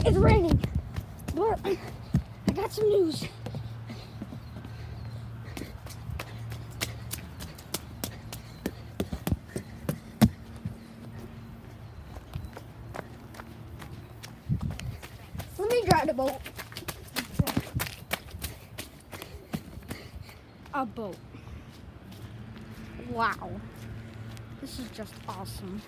It's raining, but I got some news. Let me drive the boat. A boat. Wow. This is just awesome.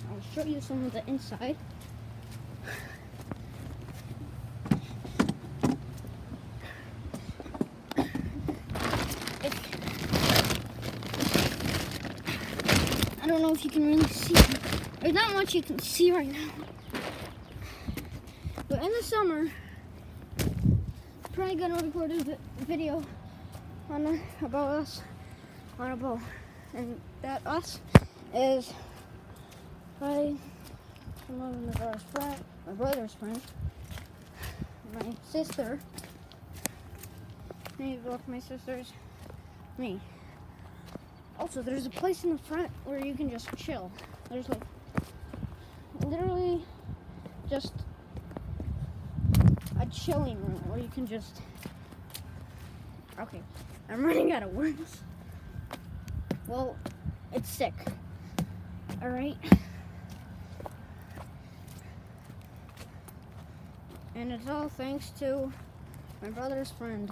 I'll show you some of the inside. I don't know if you can really see. There's not much you can see right now. But in the summer, I'm probably gonna record a video on about us on a boat, and that us is probably some of my brother's friend, my sister, maybe both my sisters, me. Also, there's a place in the front where you can just chill. There's like literally just a chilling room where you can just. Okay, I'm running out of words. Well, it's sick. Alright? And it's all thanks to my brother's friend.